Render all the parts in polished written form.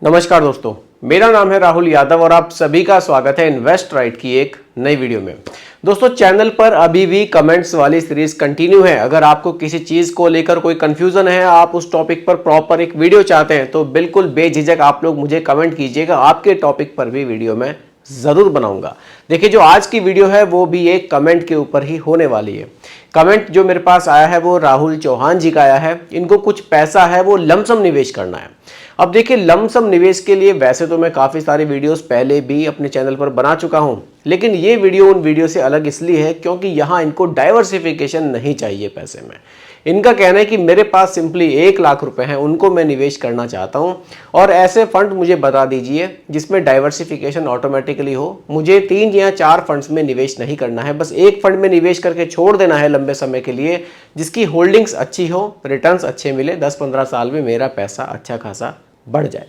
नमस्कार दोस्तों, मेरा नाम है राहुल यादव और आप सभी का स्वागत है इन्वेस्ट राइट की एक नई वीडियो में। दोस्तों, चैनल पर अभी भी कमेंट्स वाली सीरीज कंटिन्यू है। अगर आपको किसी चीज को लेकर कोई कंफ्यूजन है, आप उस टॉपिक पर प्रॉपर एक वीडियो चाहते हैं तो बिल्कुल बेझिझक आप लोग मुझे कमेंट कीजिएगा। आपके टॉपिक पर भी वीडियो मैं जरूर बनाऊंगा। देखिए, जो आज की वीडियो है वो भी एक कमेंट के ऊपर ही होने वाली है। कमेंट जो मेरे पास आया है वो राहुल चौहान जी का आया है। इनको कुछ पैसा है वो लमसम निवेश करना है। अब देखिए, लमसम निवेश के लिए वैसे तो मैं काफ़ी सारी वीडियोस पहले भी अपने चैनल पर बना चुका हूं, लेकिन ये वीडियो उन वीडियो से अलग इसलिए है क्योंकि यहाँ इनको डाइवर्सिफिकेशन नहीं चाहिए पैसे में। इनका कहना है कि मेरे पास सिंपली 1 लाख रुपए हैं, उनको मैं निवेश करना चाहता हूं और ऐसे फंड मुझे बता दीजिए जिसमें डाइवर्सिफिकेशन ऑटोमेटिकली हो। मुझे 3 या 4 फंड्स में निवेश नहीं करना है, बस एक फंड में निवेश करके छोड़ देना है लंबे समय के लिए, जिसकी होल्डिंग्स अच्छी हो, रिटर्न्स अच्छे मिले, 10-15 साल में मेरा पैसा अच्छा खासा बढ़ जाए।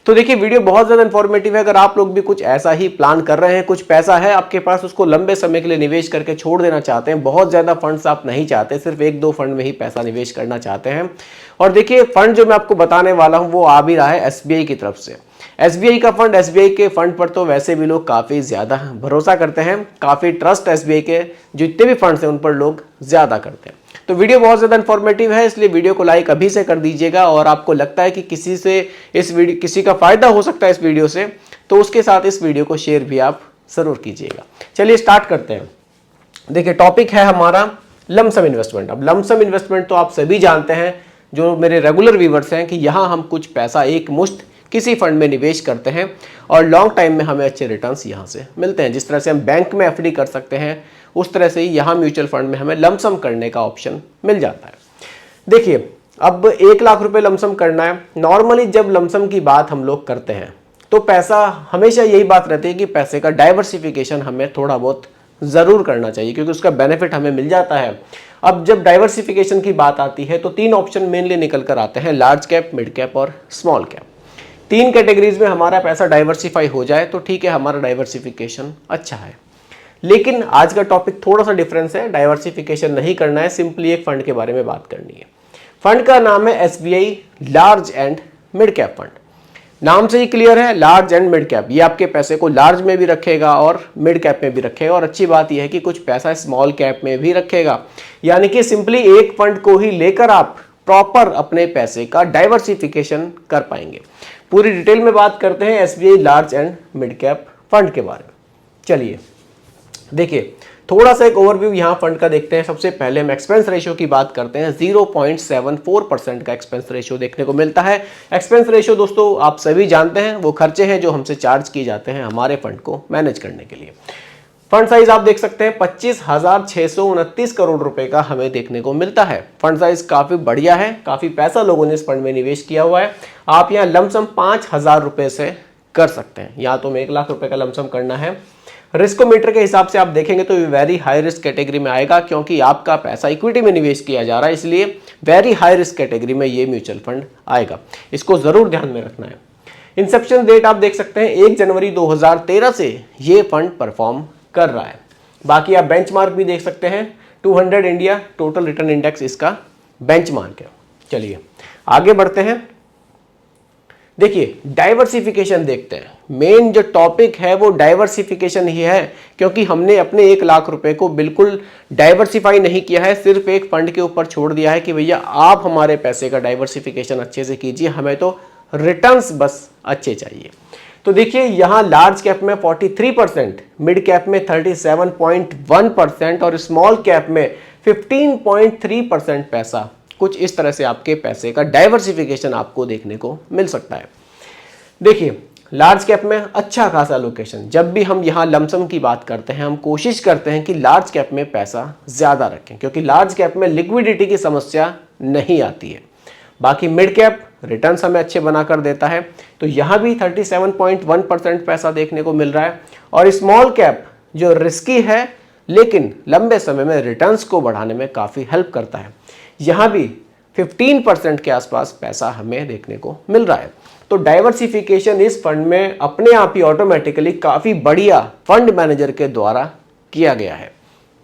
तो देखिए, वीडियो बहुत ज़्यादा इन्फॉर्मेटिव है। अगर आप लोग भी कुछ ऐसा ही प्लान कर रहे हैं, कुछ पैसा है आपके पास, उसको लंबे समय के लिए निवेश करके छोड़ देना चाहते हैं, बहुत ज़्यादा फंड्स आप नहीं चाहते, सिर्फ 1-2 फंड में ही पैसा निवेश करना चाहते हैं। और देखिए, फंड जो मैं आपको बताने वाला हूं वो आ भी रहा है एसबीआई की तरफ से। एसबीआई का फंड, एसबीआई के फंड पर तो वैसे भी लोग काफ़ी ज़्यादा भरोसा करते हैं, काफ़ी ट्रस्ट एसबीआई के जितने भी फंड्स हैं उन पर लोग ज़्यादा करते हैं। तो वीडियो बहुत ज़्यादा इन्फॉर्मेटिव है, इसलिए वीडियो को लाइक अभी से कर दीजिएगा। और आपको लगता है कि किसी का फायदा हो सकता है इस वीडियो से, तो उसके साथ इस वीडियो को शेयर भी आप जरूर कीजिएगा। चलिए स्टार्ट करते हैं। देखिए, टॉपिक है हमारा लमसम इन्वेस्टमेंट। अब लमसम इन्वेस्टमेंट तो आप सभी जानते हैं, जो मेरे रेगुलर व्यूवर्स हैं, कि यहाँ हम कुछ पैसा एक मुश्त किसी फंड में निवेश करते हैं और लॉन्ग टाइम में हमें अच्छे रिटर्न्स यहाँ से मिलते हैं। जिस तरह से हम बैंक में एफडी कर सकते हैं, उस तरह से ही यहाँ म्यूचुअल फंड में हमें लमसम करने का ऑप्शन मिल जाता है। देखिए, अब 1 लाख रुपए लमसम करना है। नॉर्मली जब लमसम की बात हम लोग करते हैं तो पैसा, हमेशा यही बात रहती है कि पैसे का डाइवर्सिफिकेशन हमें थोड़ा बहुत ज़रूर करना चाहिए, क्योंकि उसका बेनिफिट हमें मिल जाता है। अब जब डाइवर्सिफिकेशन की बात आती है तो 3 ऑप्शन मेनली निकल कर आते हैं, लार्ज कैप, मिड कैप और स्मॉल कैप। 3 कैटेगरीज में हमारा पैसा डाइवर्सिफाई हो जाए तो ठीक है, हमारा डाइवर्सिफिकेशन अच्छा है। लेकिन आज का टॉपिक थोड़ा सा डिफरेंस है। डाइवर्सिफिकेशन नहीं करना है, सिंपली एक फंड के बारे में बात करनी है। फंड का नाम है SBI large and mid cap fund. नाम से ही क्लियर है, लार्ज एंड मिड कैप। ये आपके पैसे को लार्ज में भी रखेगा और मिड कैप में भी रखेगा, और अच्छी बात यह है कि कुछ पैसा स्मॉल कैप में भी रखेगा। यानी कि सिंपली एक फंड को ही लेकर आप प्रॉपर अपने पैसे का डाइवर्सिफिकेशन कर पाएंगे। पूरी डिटेल में बात करते हैं SBI large and mid cap fund के बारे में। चलिए देखिए, थोड़ा सा एक ओवरव्यू यहाँ फंड का देखते हैं। सबसे पहले हम एक्सपेंस रेशियो की बात करते हैं। 0.74% का एक्सपेंस रेशियो देखने को मिलता है। एक्सपेंस रेशियो दोस्तों आप सभी जानते हैं, वो खर्चे हैं जो हमसे चार्ज किए जाते हैं हमारे फंड को मैनेज करने के लिए। फंड साइज आप देख सकते हैं 25,629 करोड़ रुपए का हमें देखने को मिलता है। फंड साइज काफी बढ़िया है, काफी पैसा लोगों ने इस फंड में निवेश किया हुआ है। आप यहाँ लमसम 5,000 रुपए से कर सकते हैं, या तो हमें 1 लाख रुपए का लमसम करना है। रिस्कोमीटर के हिसाब से आप देखेंगे तो ये वेरी हाई रिस्क कैटेगरी में आएगा, क्योंकि आपका पैसा इक्विटी में निवेश किया जा रहा है, इसलिए वेरी हाई रिस्क कैटेगरी में ये म्यूचुअल फंड आएगा। इसको जरूर ध्यान में रखना है। इंसेप्शन डेट आप देख सकते हैं 1 जनवरी 2013 से ये फंड परफॉर्म कर रहा है। बाकी आप बेंचमार्क भी देख सकते हैं, 200 इंडिया टोटल रिटर्न इंडेक्स इसका बेंचमार्क है। चलिए आगे बढ़ते हैं। देखिए, डाइवर्सिफिकेशन देखते हैं। मेन जो टॉपिक है वो डाइवर्सिफिकेशन ही है, क्योंकि हमने अपने 1 लाख रुपए को बिल्कुल डाइवर्सिफाई नहीं किया है, सिर्फ एक फंड के ऊपर छोड़ दिया है कि भैया आप हमारे पैसे का डाइवर्सिफिकेशन अच्छे से कीजिए, हमें तो रिटर्न्स बस अच्छे चाहिए। तो देखिए, यहाँ लार्ज कैप में 43%, मिड कैप में 37.1% और स्मॉल कैप में 15.3% पैसा, कुछ इस तरह से आपके पैसे का डाइवर्सिफिकेशन आपको देखने को मिल सकता है। देखिए, लार्ज कैप में अच्छा खासा लोकेशन। जब भी हम यहाँ लमसम की बात करते हैं, हम कोशिश करते हैं कि लार्ज कैप में पैसा ज़्यादा रखें, क्योंकि लार्ज कैप में लिक्विडिटी की समस्या नहीं आती है। बाकी मिड कैप रिटर्न्स हमें अच्छे बनाकर देता है, तो यहाँ भी 37.1% पैसा देखने को मिल रहा है। और स्मॉल कैप जो रिस्की है लेकिन लंबे समय में रिटर्न्स को बढ़ाने में काफ़ी हेल्प करता है, यहाँ भी 15% के आसपास पैसा हमें देखने को मिल रहा है। तो डाइवर्सिफिकेशन इस फंड में अपने आप ही ऑटोमेटिकली काफ़ी बढ़िया फंड मैनेजर के द्वारा किया गया है।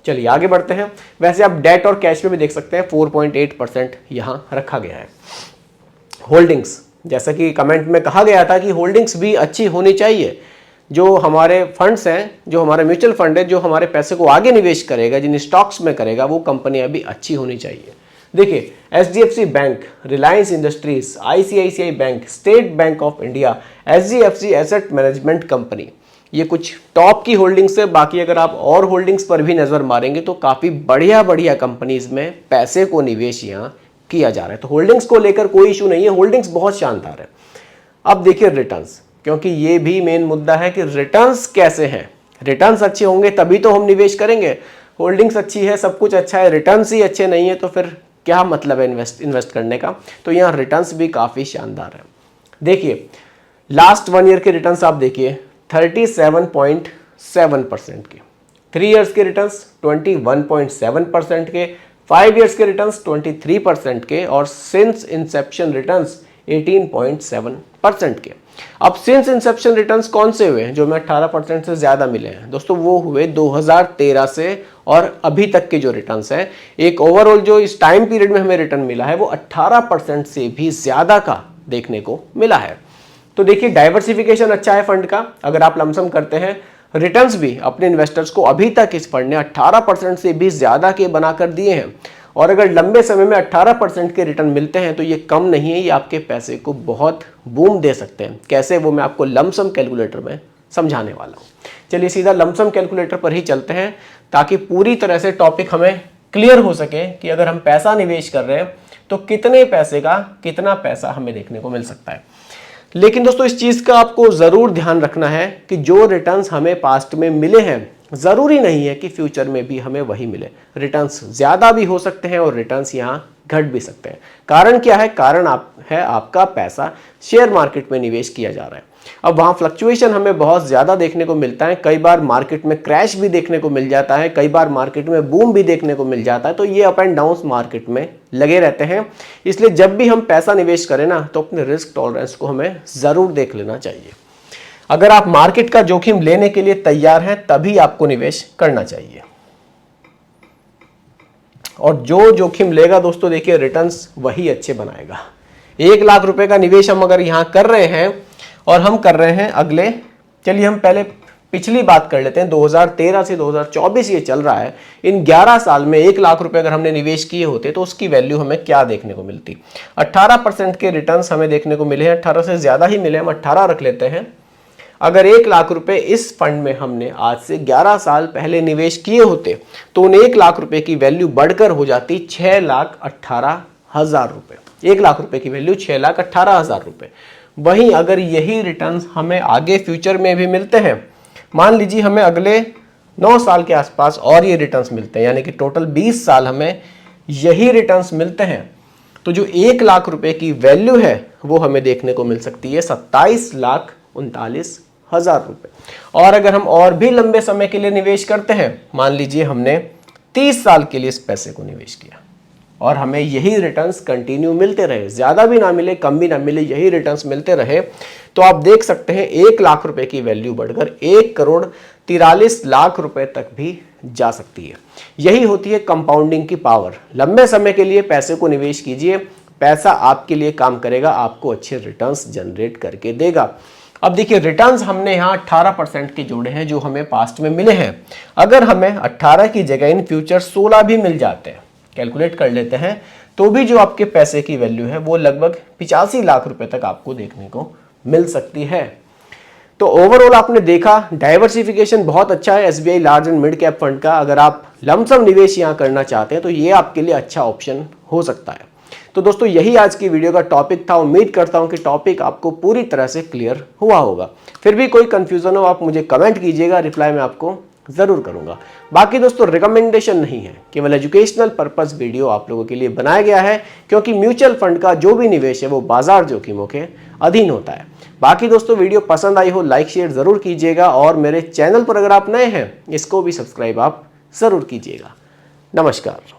चलिए आगे बढ़ते हैं। वैसे आप डेट और कैश में भी देख सकते हैं 4.8% यहाँ रखा गया है। होल्डिंग्स जैसा कि कमेंट में कहा गया था कि होल्डिंग्स भी अच्छी होनी चाहिए। जो हमारे फंड्स हैं, जो हमारे म्यूचुअल फंड है, जो हमारे पैसे को आगे निवेश करेगा, जिन स्टॉक्स में करेगा, वो कंपनियां भी अच्छी होनी चाहिए। देखिए, HDFC bank, Reliance industries, ICICI bank, state bank of India, HDFC asset management company, ये कुछ टॉप की होल्डिंग्स है। बाकी अगर आप और होल्डिंग्स पर भी नजर मारेंगे तो काफी बढ़िया बढ़िया कंपनीज में पैसे को निवेश यहाँ किया जा रहा है। तो होल्डिंग्स को लेकर कोई इशू नहीं है, होल्डिंग्स बहुत शानदार है। अब देखिए रिटर्न्स, क्योंकि ये भी मेन मुद्दा है कि रिटर्न्स कैसे हैं। रिटर्न्स अच्छे होंगे तभी तो हम निवेश करेंगे। होल्डिंग्स अच्छी है, सब कुछ अच्छा है, रिटर्न्स ही अच्छे नहीं है तो फिर क्या मतलब है इन्वेस्ट करने का। तो यहाँ रिटर्न्स भी काफी शानदार है। देखिए लास्ट 1 ईयर के रिटर्न्स आप देखिए 37.7% के, 3 इयर्स के रिटर्न्स 21.7% के, 5 इयर्स के रिटर्न्स 23% के और सिंस इंसेप्शन रिटर्न्स 18.7% के। अब सिंस इंसेप्शन रिटर्न्स कौन से हुए हैं जो हमें 18% से ज्यादा मिले हैं दोस्तों? वो हुए 2013 से और अभी तक के जो रिटर्न्स हैं। एक ओवरऑल जो इस टाइम पीरियड में हमें रिटर्न मिला है वो 18% से भी ज्यादा का देखने को मिला है। तो देखिए डाइवर्सिफिकेशन अच्छा है फंड का। अगर आप लमसम करते हैं, रिटर्न्स भी अपने इन्वेस्टर्स को अभी तक इस फंड ने 18% से भी ज्यादा के बनाकर दिए हैं। और अगर लंबे समय में 18% के रिटर्न मिलते हैं तो ये कम नहीं है, ये आपके पैसे को बहुत बूम दे सकते हैं। कैसे, वो मैं आपको लमसम कैलकुलेटर में समझाने वाला हूँ। चलिए सीधा लमसम कैलकुलेटर पर ही चलते हैं ताकि पूरी तरह से टॉपिक हमें क्लियर हो सके कि अगर हम पैसा निवेश कर रहे हैं तो कितने पैसे का कितना पैसा हमें देखने को मिल सकता है। लेकिन दोस्तों इस चीज का आपको जरूर ध्यान रखना है कि जो रिटर्न्स हमें पास्ट में मिले हैं जरूरी नहीं है कि फ्यूचर में भी हमें वही मिले। रिटर्न्स ज्यादा भी हो सकते हैं और रिटर्न्स यहाँ घट भी सकते हैं। कारण क्या है? कारण आपका पैसा शेयर मार्केट में निवेश किया जा रहा है। अब वहाँ फ्लक्चुएशन हमें बहुत ज़्यादा देखने को मिलता है। कई बार मार्केट में क्रैश भी देखने को मिल जाता है, कई बार मार्केट में बूम भी देखने को मिल जाता है। तो ये अप एंड डाउन मार्केट में लगे रहते हैं। इसलिए जब भी हम पैसा निवेश करें ना तो अपने रिस्क टॉलरेंस को हमें ज़रूर देख लेना चाहिए। अगर आप मार्केट का जोखिम लेने के लिए तैयार हैं तभी आपको निवेश करना चाहिए। और जो जोखिम लेगा दोस्तों देखिए रिटर्न्स वही अच्छे बनाएगा। 1 लाख रुपए का निवेश हम अगर यहां कर रहे हैं और हम कर रहे हैं अगले, चलिए हम पहले पिछली बात कर लेते हैं। 2013 से 2024 ये चल रहा है। इन 11 साल में 1 लाख रुपए अगर हमने निवेश किए होते तो उसकी वैल्यू हमें क्या देखने को मिलती? 18% के रिटर्न्स हमें देखने को मिले हैं। 18 से ज्यादा ही मिले, हम 18 रख लेते हैं। अगर 1 लाख रुपए इस फंड में हमने आज से 11 साल पहले निवेश किए होते तो उन 1 लाख रुपए की वैल्यू बढ़कर हो जाती 6,18,000 रुपए। 1 लाख रुपए की वैल्यू 6,18,000 रुपए। वहीं अगर यही रिटर्न्स हमें आगे फ्यूचर में भी मिलते हैं, मान लीजिए हमें अगले 9 साल के आसपास और ये रिटर्न्स मिलते हैं, यानी कि टोटल 20 साल हमें यही रिटर्न्स मिलते हैं, तो जो 1 लाख रुपए की वैल्यू है वो हमें देखने को मिल सकती है 27,39,000 रुपए। और अगर हम और भी लंबे समय के लिए निवेश करते हैं, मान लीजिए हमने 30 साल के लिए इस पैसे को निवेश किया और हमें यही रिटर्न्स कंटिन्यू मिलते रहे, ज्यादा भी ना मिले कम भी ना मिले, यही रिटर्न्स मिलते रहे, तो आप देख सकते हैं 1 लाख रुपए की वैल्यू बढ़कर 1,43,00,000 रुपए तक भी जा सकती है। यही होती है कंपाउंडिंग की पावर। लंबे समय के लिए पैसे को निवेश कीजिए, पैसा आपके लिए काम करेगा, आपको अच्छे रिटर्न्स जनरेट करके देगा। अब देखिए रिटर्न्स हमने यहाँ 18% के जोड़े हैं जो हमें पास्ट में मिले हैं। अगर हमें 18 की जगह इन फ्यूचर 16 भी मिल जाते हैं, कैलकुलेट कर लेते हैं, तो भी जो आपके पैसे की वैल्यू है वो लगभग 85 लाख रुपए तक आपको देखने को मिल सकती है। तो ओवरऑल आपने देखा डाइवर्सिफिकेशन बहुत अच्छा है SBI large and mid cap fund का। अगर आप लमसम निवेश यहाँ करना चाहते हैं तो ये आपके लिए अच्छा ऑप्शन हो सकता है। तो दोस्तों यही आज की वीडियो का टॉपिक था। उम्मीद करता हूं कि टॉपिक आपको पूरी तरह से क्लियर हुआ होगा। फिर भी कोई कंफ्यूजन हो आप मुझे कमेंट कीजिएगा, रिप्लाई मैं आपको जरूर करूंगा। बाकी दोस्तों रिकमेंडेशन नहीं है, केवल एजुकेशनल पर्पस वीडियो आप लोगों के लिए बनाया गया है, क्योंकि म्यूचुअल फंड का जो भी निवेश है वो बाजार जोखिमों के अधीन होता है। बाकी दोस्तों वीडियो पसंद आई हो लाइक शेयर जरूर कीजिएगा और मेरे चैनल पर अगर आप नए हैं इसको भी सब्सक्राइब आप जरूर कीजिएगा। नमस्कार।